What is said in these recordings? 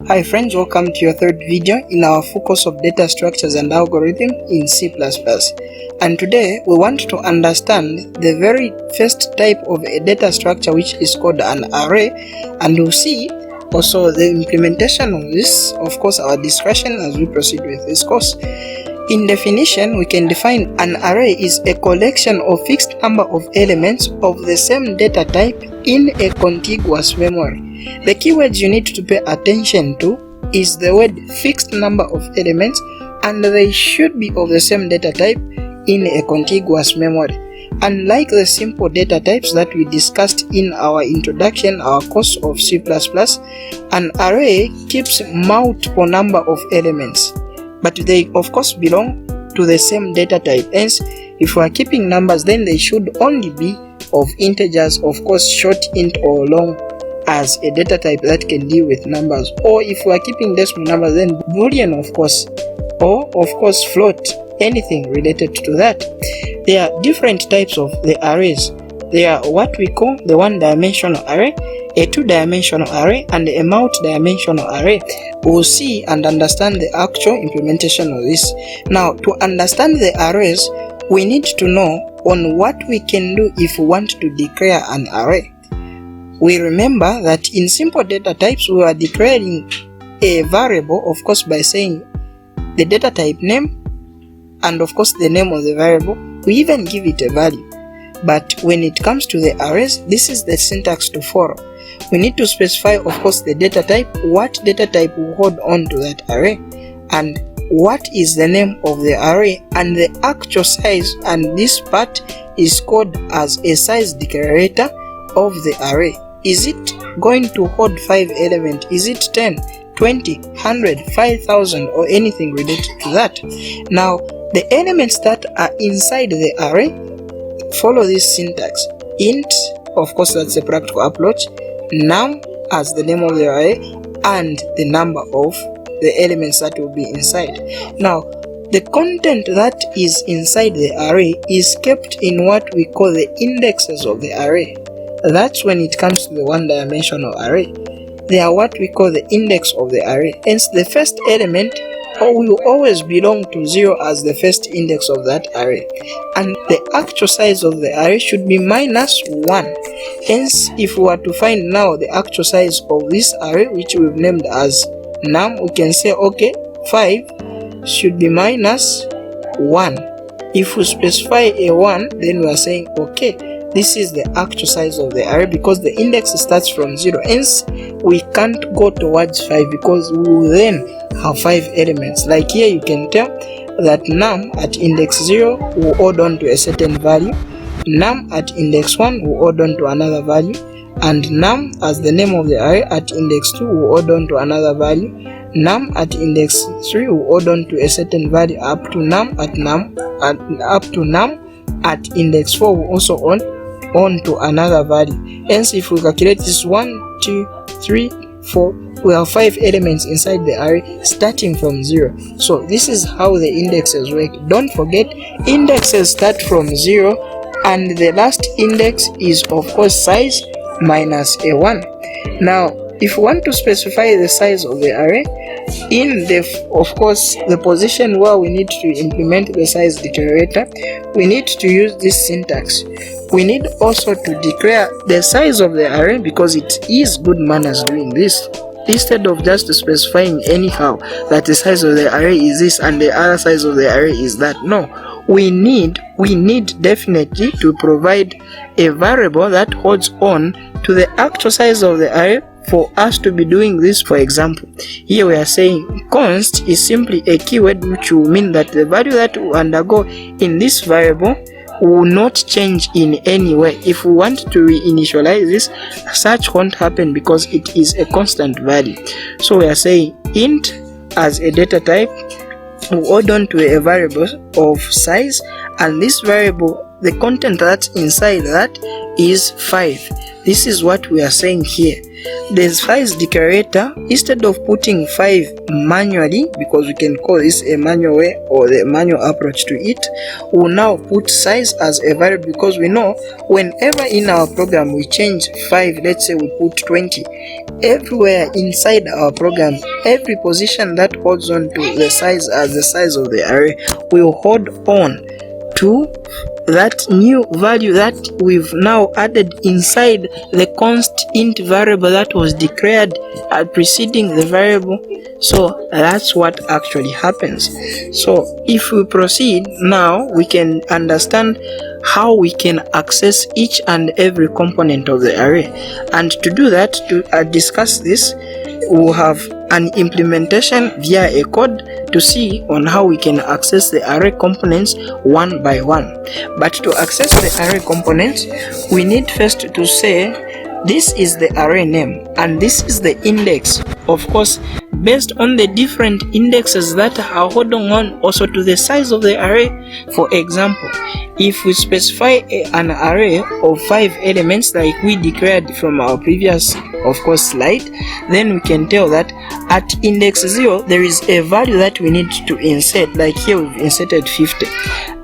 Hi friends, welcome to your third video in our focus of data structures and algorithm in C++. And today we want to understand the very first type of a data structure, which is called an array, and we'll see also the implementation of this, of course our discussion as we proceed with this course. In definition, we can define an array is a collection of fixed number of elements of the same data type in a contiguous memory. The keywords you need to pay attention to is the word fixed number of elements, and they should be of the same data type in a contiguous memory. Unlike the simple data types that we discussed in our introduction, our course of C++, an array keeps multiple number of elements, but they of course belong to the same data type. Hence, if we are keeping numbers, then they should only be of integers, of course short, int or long, as a data type that can deal with numbers. Or if we are keeping decimal numbers, then boolean of course, or of course float, anything related to that. There are different types of the arrays. There are what we call the one-dimensional array, a two-dimensional array, and a multi-dimensional array. We'll see and understand the actual implementation of this. Now, to understand the arrays, we need to know on what we can do if we want to declare an array. We remember that in simple data types, we are declaring a variable, of course, by saying the data type name and of course the name of the variable. We even give it a value. But when it comes to the arrays, this is the syntax to follow. We need to specify, of course, the data type, what data type will hold on to that array, and what is the name of the array and the actual size, and this part is called as a size declarator of the array. Is it going to hold 5 elements? Is it 10, 20, 100, 5,000 or anything related to that? Now, the elements that are inside the array follow this syntax. Int, of course that's a practical approach, num as the name of the array, and the number of the elements that will be inside. Now, the content that is inside the array is kept in what we call the indexes of the array. That's when it comes to the one-dimensional array. They are what we call the index of the array. Hence, the first element will always belong to 0 as the first index of that array. And the actual size of the array should be minus 1. Hence, if we were to find now the actual size of this array, which we've named as num, we can say, okay, 5 should be minus 1. If we specify a 1, then we are saying, okay, this is the actual size of the array because the index starts from 0. Hence, we can't go towards 5 because we will then have 5 elements. Like here, you can tell that num at index 0 will hold on to a certain value, num at index 1 will hold on to another value, and num as the name of the array at index 2 will hold on to another value, num at index 3 will hold on to a certain value up to num at index 4 will also on to another value. Hence, if we calculate this 1, 2, 3, 4, we have 5 elements inside the array starting from 0. So this is how the indexes work. Don't forget, indexes start from 0 and the last index is of course size minus a 1. Now, if we want to specify the size of the array, in of course the position where we need to implement the size declarator, we need to use this syntax. We need also to declare the size of the array because it is good manners doing this. Instead of just specifying anyhow that the size of the array is this and the other size of the array is that. No, we need definitely to provide a variable that holds on to the actual size of the array for us to be doing this. For example, here we are saying const is simply a keyword which will mean that the value that will undergo in this variable will not change in any way. If we want to reinitialize this, such won't happen because it is a constant value. So we are saying int as a data type will hold on to a variable of size, and this variable the content that's inside that is 5. This is what we are saying here. The size declarator, instead of putting 5 manually, because we can call this a manual way or the manual approach to it, we'll now put size as a variable, because we know whenever in our program we change 5, let's say we put 20, everywhere inside our program, every position that holds on to the size as the size of the array will hold on to that new value that we've now added inside the const int variable that was declared preceding the variable. So that's what actually happens. So if we proceed now, we can understand how we can access each and every component of the array. And to do that, to discuss this, we'll have an implementation via a code to see on how we can access the array components one by one. But to access the array components, we need first to say this is the array name and this is the index, of course based on the different indexes that are holding on also to the size of the array. For example, if we specify an array of 5 elements like we declared from our previous, of course, slide, then we can tell that at index 0 there is a value that we need to insert. Like here we've inserted 50.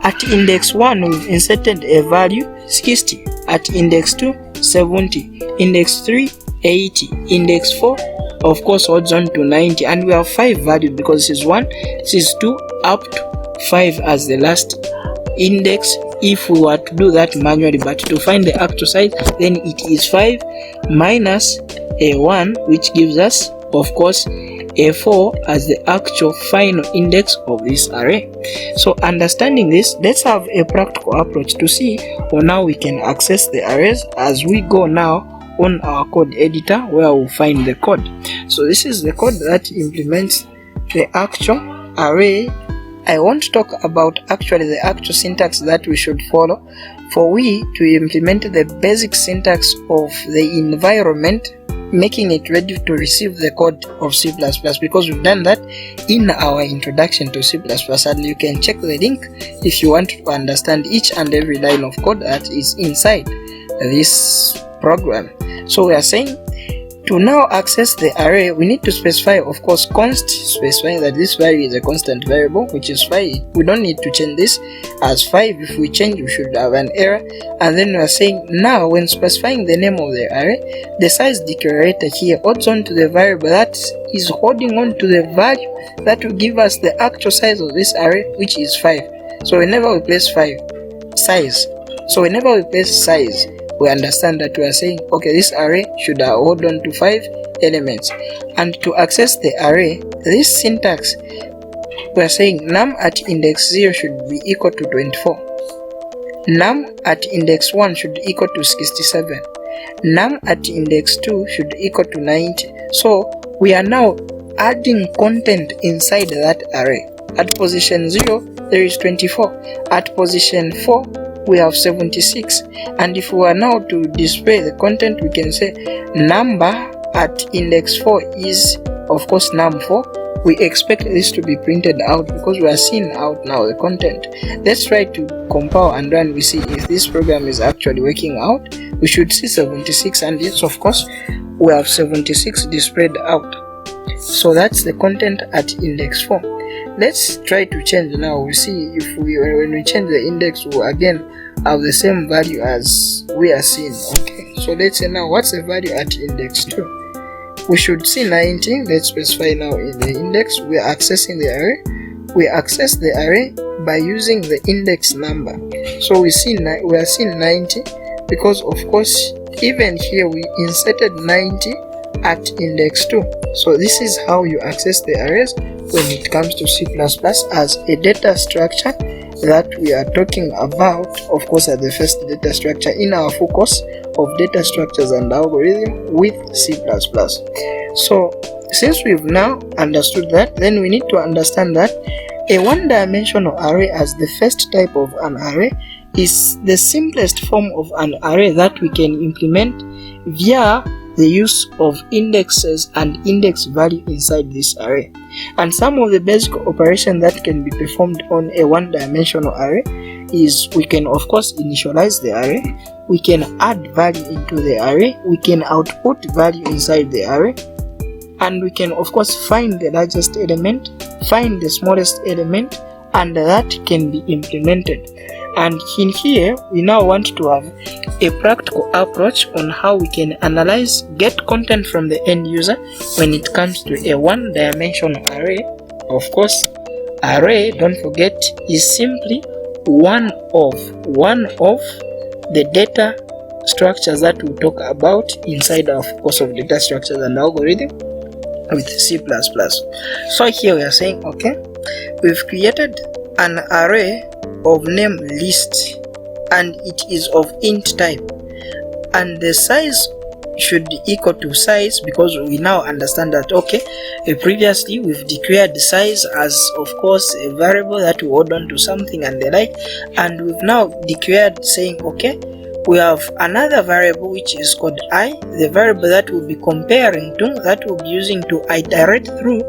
At index 1 we've inserted a value 60. At index 2 70. Index 3 80. Index 4 of course holds on to 90, and we have 5 values because this is 1, this is 2, up to 5 as the last index if we were to do that manually. But to find the actual size, then it is 5 minus a 1, which gives us, of course, a 4 as the actual final index of this array. So understanding this, let's have a practical approach to see how now we can access the arrays as we go now on our code editor, where we'll find the code. So this is the code that implements the actual array. I won't talk about actually the actual syntax that we should follow for we to implement the basic syntax of the environment, making it ready to receive the code of C++, because we've done that in our introduction to C++, and you can check the link if you want to understand each and every line of code that is inside this program. So we are saying to now access the array, we need to specify, of course, const, specifying that this value is a constant variable, which is 5. We don't need to change this as 5. If we change, we should have an error. And then we are saying now, when specifying the name of the array, the size declarator here holds on to the variable that is holding on to the value that will give us the actual size of this array, which is 5. So whenever we place 5 size, we understand that we are saying, okay, this array should hold on to 5 elements. And to access the array, this syntax, we are saying num at index 0 should be equal to 24. Num at index 1 should equal to 67. Num at index 2 should equal to 90. So we are now adding content inside that array. At position 0, there is 24. At position 4, we have 76, and if we are now to display the content, we can say number at index 4 is, of course, num4. We expect this to be printed out because we are seeing out now the content. Let's try to compile and run. We see if this program is actually working out. We should see 76, and yes, of course, we have 76 displayed out. So that's the content at index 4. Let's try to change now. We see if when we change the index, we'll again have the same value as we are seeing. Okay, so let's say now what's the value at index 2? We should see 90. Let's specify now in the index. We are accessing the array. We access the array by using the index number. So we are seeing 90 because, of course, even here we inserted 90 at index 2. So this is how you access the arrays when it comes to C++ as a data structure that we are talking about, of course, as the first data structure in our focus of data structures and algorithm with C++. So since we've now understood that, then we need to understand that a one-dimensional array as the first type of an array is the simplest form of an array that we can implement via the use of indexes and index value inside this array. And some of the basic operations that can be performed on a one-dimensional array is we can of course initialize the array, we can add value into the array, we can output value inside the array, and we can of course find the largest element, find the smallest element, and that can be implemented. And in here we now want to have a practical approach on how we can analyze, get content from the end user when it comes to a one-dimensional array. Of course, array, don't forget, is simply one of the data structures that we talk about inside our course of data structures and algorithm with C++. So here we are saying, okay, we've created an array of name list and it is of int type, and the size should be equal to size, because we now understand that, okay, previously we've declared the size as of course a variable that will hold on to something and the like, and we've now declared saying, okay, we have another variable which is called I, the variable that we'll be comparing to, that we'll be using to iterate through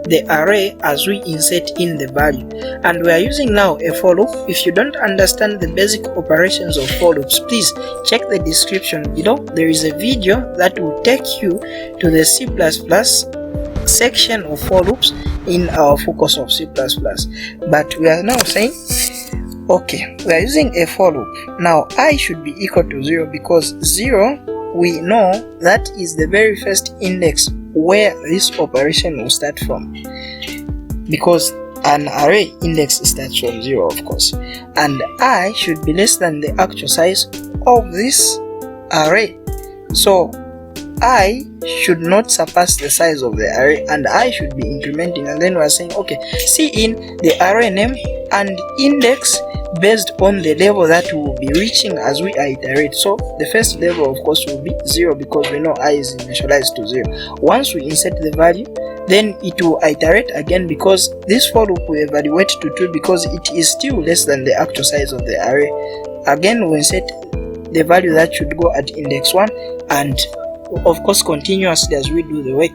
the array as we insert in the value. And we are using now a for loop. If you don't understand the basic operations of for loops, please check the description below. There is a video that will take you to the C++ section of for loops in our focus of C++. But we are now saying, okay, we are using a for loop. Now I should be equal to 0, because 0, we know that is the very first index where this operation will start from, because an array index starts from 0, of course, and I should be less than the actual size of this array. So I should not surpass the size of the array, and I should be incrementing. And then we are saying, okay, see in the array name and index based on the level that we will be reaching as we iterate. So the first level of course will be 0, because we know I is initialized to 0. Once we insert the value, then it will iterate again, because this for loop will evaluate to 2, because it is still less than the actual size of the array. Again we insert the value that should go at index 1, and of course continuously as we do the work.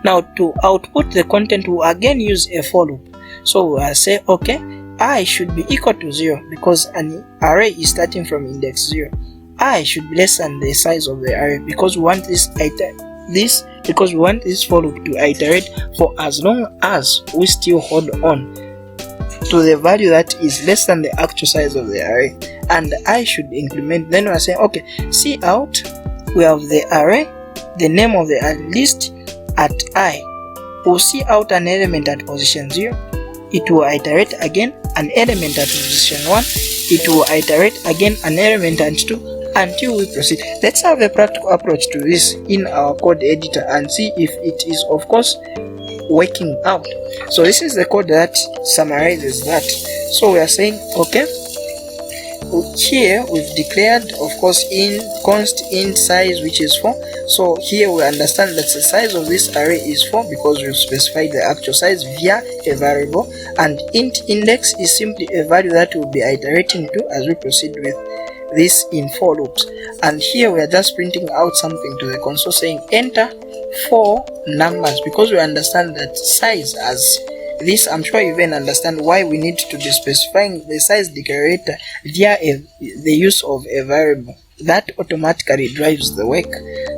Now to output the content, we again use a for loop. So we'll say, okay, I should be equal to 0, because an array is starting from index 0. I should be less than the size of the array, because we want this for loop to iterate for as long as we still hold on to the value that is less than the actual size of the array. And I should increment. Then we are saying, okay, see out, we have the array, the name of the list at I. We'll see out an element at position 0. It will iterate again an element at position 1. It will iterate again an element at 2 until we proceed. Let's have a practical approach to this in our code editor and see if it is of course working out. So this is the code that summarizes that. So we are saying, okay, here we've declared of course in const int size, which is 4. So here we understand that the size of this array is 4, because we've specified the actual size via a variable, and int index is simply a value that we'll be iterating to as we proceed with this in for loops. And here we are just printing out something to the console saying enter 4 numbers, because we understand that size as this. I'm sure you even understand why we need to be specifying the size declarator via the use of a variable. That automatically drives the work.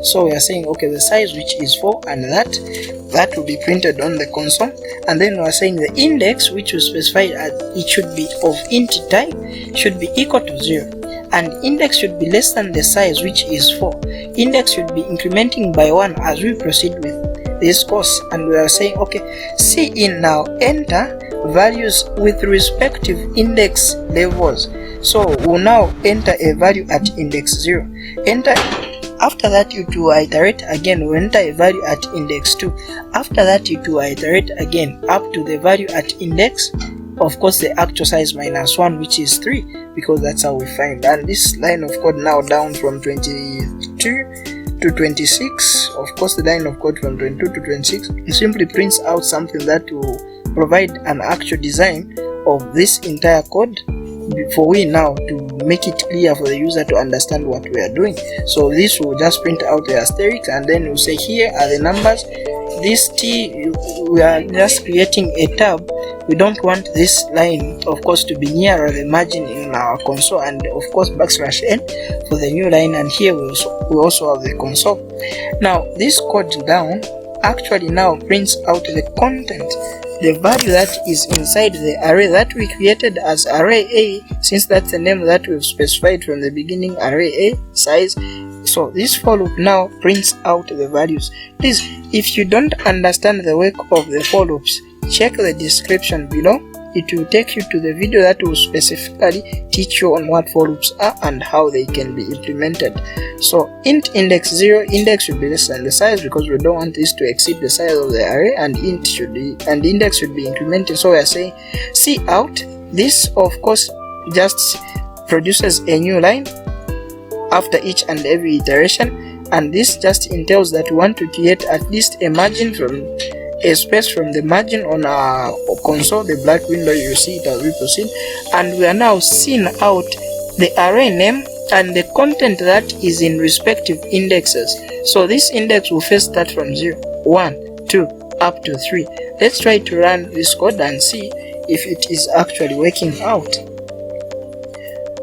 So we are saying, okay, the size which is 4, and that will be printed on the console. And then we are saying the index, which we specified as it should be of int type, should be equal to 0, and index should be less than the size, which is 4. Index should be incrementing by 1 as we proceed with this course. And we are saying, okay, see in now, enter values with respective index levels. So we'll now enter a value at index 0. Enter. After that it will iterate again. We'll enter a value at index 2. After that it will iterate again up to the value at index, of course the actual size minus 1, which is 3, because that's how we find. And this line of code now down from 22 to 26, of course the line of code from 22 to 26, it simply prints out something that will provide an actual design of this entire code for we now to make it clear for the user to understand what we are doing. So this will just print out the asterisk, and then we'll say here are the numbers. This T, we are just creating a tab we don't want this line, of course, to be nearer the margin in our console, and of course \n for the new line, and here we also have the console. Now this code down actually now prints out the content, the value that is inside the array that we created as array A, since that's the name that we've specified from the beginning, array A size. So this for loop now prints out the values. Please, if you don't understand the work of the for loops, check the description below. It will take you to the video that will specifically teach you on what for loops are and how they can be implemented. So int index 0, index should be less than the size because we don't want this to exceed the size of the array, and index should be incremented. So we are saying cout. This of course just produces a new line after each and every iteration, and this just entails that we want to create at least a margin from a space from the margin on our console, the black window. You see it as we proceed, and we are now seeing out the array name and the content that is in respective indexes. So this index will first start from 0, 1, 2 up to 3. Let's try to run this code and see if it is actually working out.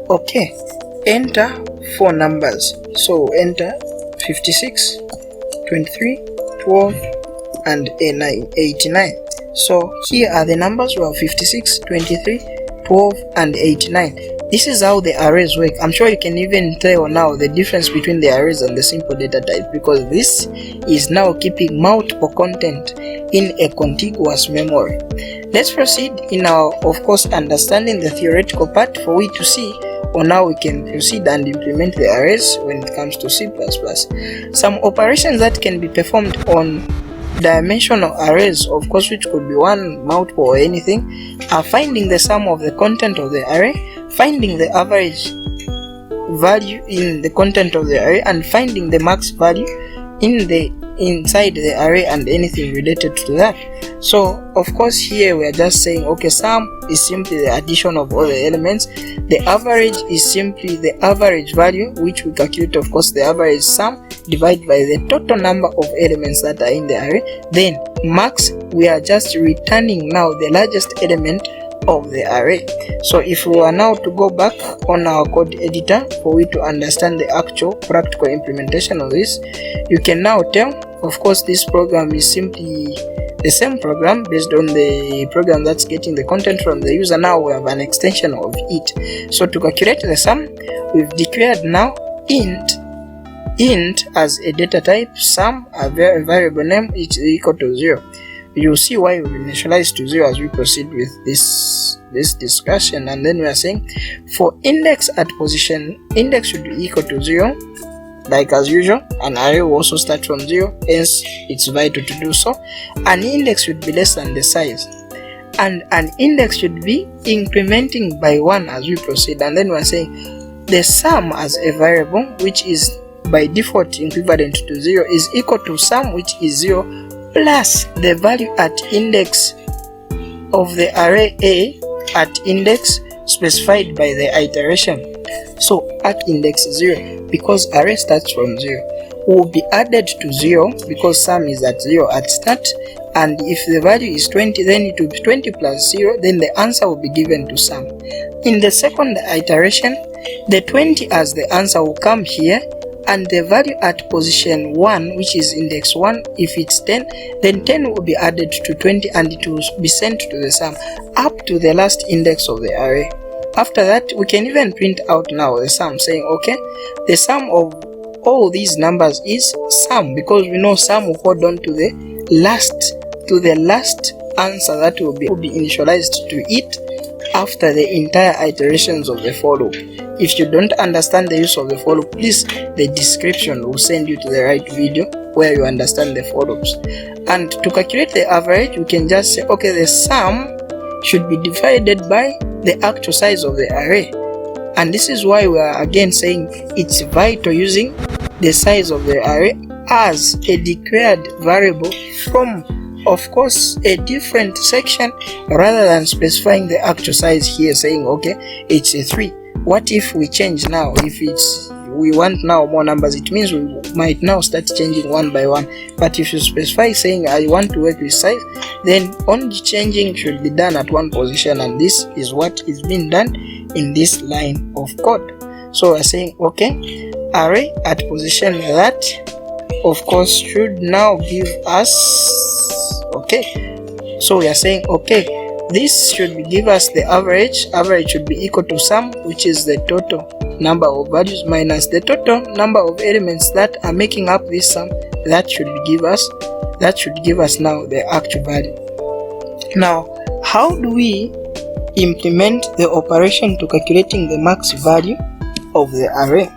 Okay, enter 4 numbers. So enter 56, 23, 12 and 89. So here are the numbers. We have 56, 23, 12 and 89. This is how the arrays work. I'm sure you can even tell now the difference between the arrays and the simple data type, because this is now keeping multiple content in a contiguous memory. Let's proceed in our, of course, understanding the theoretical part for we to see on how we can proceed and implement the arrays when it comes to C++. Some operations that can be performed on dimensional arrays, of course, which could be 1, multiple or anything, are finding the sum of the content of the array, finding the average value in the content of the array, and finding the max value inside the array and anything related to that. So of course here we are just saying, okay, sum is simply the addition of all the elements. The average is simply the average value, which we calculate, of course, the average sum divided by the total number of elements that are in the array. Then max, we are just returning now the largest element of the array. So if we are now to go back on our code editor for we to understand the actual practical implementation of this, you can now tell, of course, this program is simply the same program based on the program that's getting the content from the user. Now we have an extension of it. So to calculate the sum, we've declared now int as a data type, sum a variable name, is equal to 0. You'll see why we initialize to 0 as we proceed with this discussion. And then we are saying for index at position, index should be equal to 0, like as usual. An array will also start from 0, hence it's vital to do so. An index should be less than the size, and an index should be incrementing by 1 as we proceed. And then we are saying the sum as a variable, which is by default equivalent to 0, is equal to sum, which is 0, plus the value at index of the array A at index specified by the iteration. So at index 0, because array starts from 0, will be added to 0 because sum is at 0 at start, and if the value is 20, then it will be 20 plus 0, then the answer will be given to sum. In the second iteration, the 20 as the answer will come here, and the value at position 1, which is index 1, if it's 10, then 10 will be added to 20 and it will be sent to the sum up to the last index of the array. After that, we can even print out now the sum, saying, okay, the sum of all these numbers is sum, because we know sum will hold on to the last answer that will be initialized to it after the entire iterations of the for loop. If you don't understand the use of the for loop, please, the description will send you to the right video where you understand the for loops. And to calculate the average, you can just say, okay, the sum should be divided by the actual size of the array. And this is why we are again saying it's vital using the size of the array as a declared variable from, of course, a different section, rather than specifying the actual size here, saying, okay, it's a 3. What if we change now? If we want now more numbers, it means we might now start changing one by one. But if you specify saying I want to work with size, then only changing should be done at one position, and this is what is being done in this line of code. So we're saying okay, array at position that of course should now give us okay. So we are saying okay, this should give us the average. Average should be equal to sum, which is the total number of values minus the total number of elements that are making up this sum. That should give us now the actual value. Now, how do we implement the operation to calculating the max value of the array?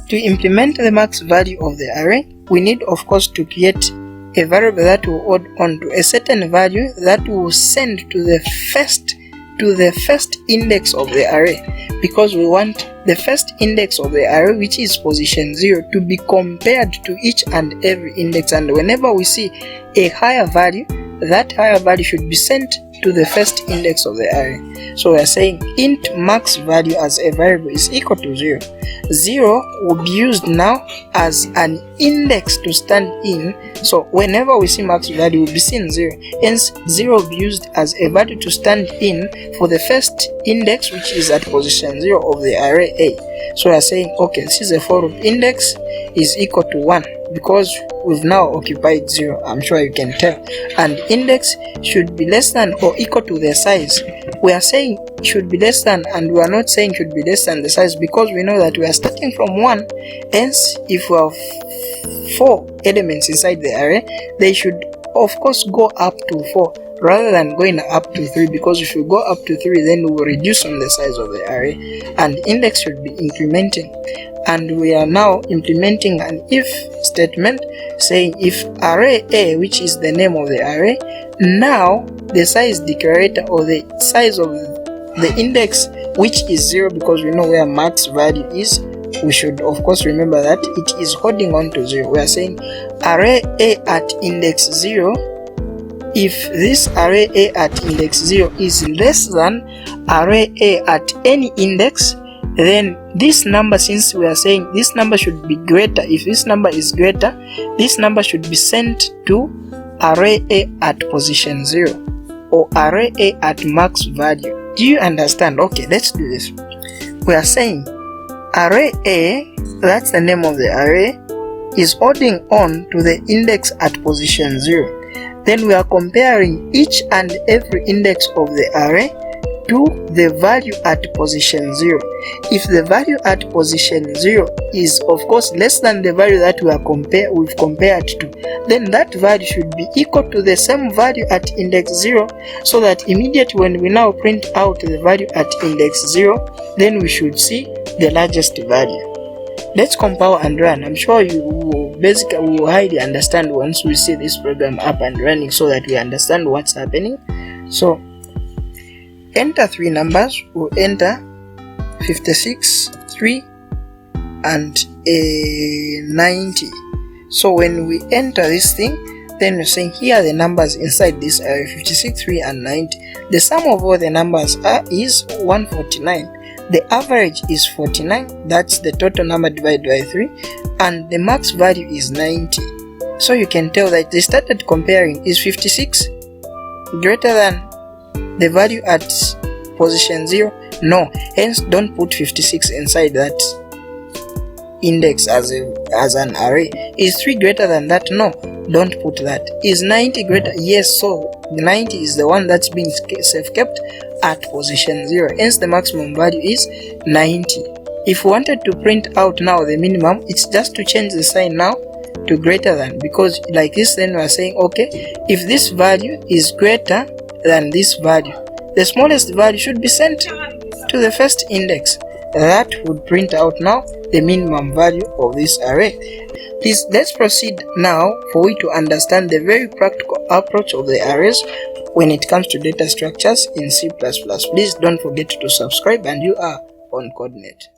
To implement the max value of the array, we need of course to create a variable that will add on to a certain value that will send to the first index of the array, because we want the first index of the array, which is position 0, to be compared to each and every index, and whenever we see a higher value, that higher value should be sent to the first index of the array. So we are saying int max value as a variable is equal to 0. 0 will be used now as an index to stand in, so whenever we see max value will be seen 0, hence 0 will be used as a value to stand in for the first index, which is at position 0 of the array A. So we are saying okay, this is a for loop, index is equal to 1, because we've now occupied 0, I'm sure you can tell, and index should be less than or equal to the size. We are saying should be less than, and we are not saying should be less than the size, because we know that we are starting from 1, hence if we have 4 elements inside the array, they should of course go up to 4 rather than going up to 3, because if you go up to 3 then we will reduce on the size of the array, and index should be incrementing. And we are now implementing an if statement saying if array A, which is the name of the array, now the size declarator or the size of the index, which is 0, because we know where max value is, we should of course remember that it is holding on to 0. We are saying array A at index 0, if this array A at index 0 is less than array A at any index, then this number, since we are saying this number should be greater, if this number is greater, this number should be sent to array A at position 0 or array A at max value. Do you understand? Okay, let's do this. We are saying array A, that's the name of the array, is adding on to the index at position 0. Then we are comparing each and every index of the array to the value at position 0. If the value at position 0 is of course less than the value that we've compared to, then that value should be equal to the same value at index 0, so that immediately when we now print out the value at index 0, then we should see the largest value. Let's compile and run. I'm sure you will highly understand once we see this program up and running, so that we understand what's happening. So enter 3 numbers. We'll enter 56, 3 and 90. So when we enter this thing, then we're saying here are the numbers inside this array, 56, 3 and 90. The sum of all the numbers is 149. The average is 49, that's the total number divided by 3, and the max value is 90. So you can tell that they started comparing. Is 56 greater than the value at position 0? No, hence don't put 56 inside that index as an array. Is 3 greater than that? No, don't put that. Is 90 greater? Yes, so 90 is the one that's being safe kept at position 0, hence the maximum value is 90. If we wanted to print out now the minimum, it's just to change the sign now to greater than, because like this, then we are saying okay, if this value is greater than this value, the smallest value should be sent to the first index. That would print out now the minimum value of this array. Please, let's proceed now for you to understand the very practical approach of the arrays when it comes to data structures in C++. Please don't forget to subscribe, and you are on Coordinate.